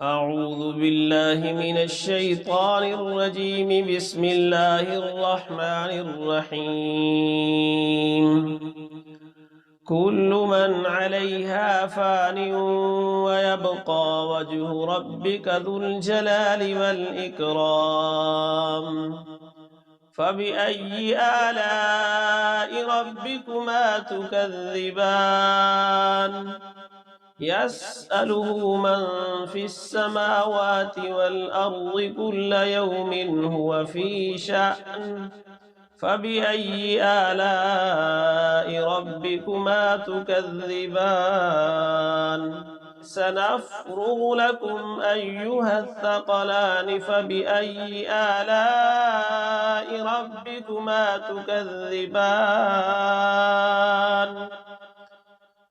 أعوذ بالله من الشيطان الرجيم. بسم الله الرحمن الرحيم. كل من عليها فان ويبقى وجه ربك ذو الجلال والإكرام. فبأي آلاء ربكما تكذبان؟ يسأله من في السماوات والأرض كل يوم هو في شأن. فبأي آلاء ربكما تكذبان؟ سنفرغ لكم أيها الثقلان. فبأي آلاء ربكما تكذبان؟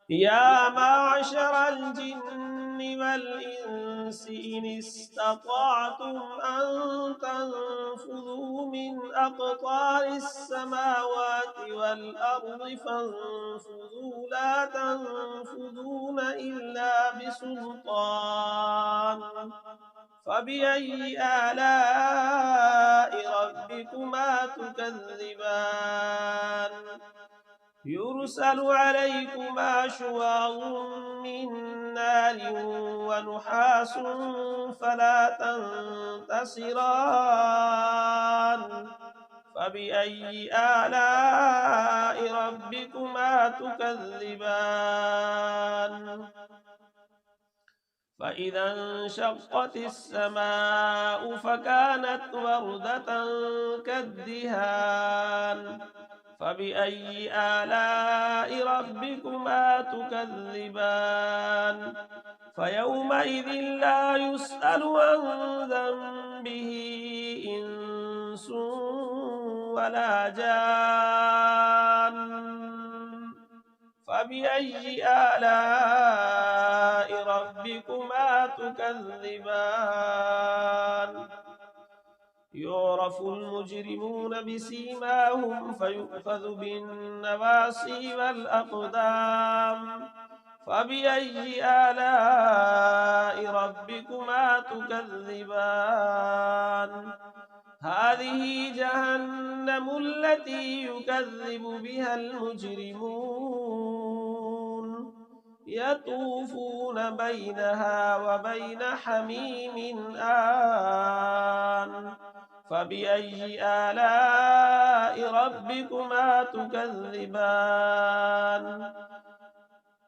يا معشر الجن والإنس إن استطعتم أن تنفذوا من أقطار السماوات والأرض فانفذوا لا تنفذون إلا بسلطان. فبأي آلاء ربكما تكذبان؟ يرسل عليكما شواظ من نار ونحاس فلا تنتصران. فبأي آلاء ربكما تكذبان؟ فإذا انشقت السماء فكانت وردة كالدهان. فبأي آلاء ربكما تكذبان؟ فيومئذ لا يسأل عن ذنبه إنس ولا جان. فبأي آلاء ربكما تكذبان؟ يعرف المجرمون بسيماهم فيؤخذ بالنواصي والأقدام. فبأي آلاء ربكما تكذبان؟ هذه جهنم التي يكذب بها المجرمون يطوفون بينها وبين حميم آن. فبأي آلاء ربكما تكذبان؟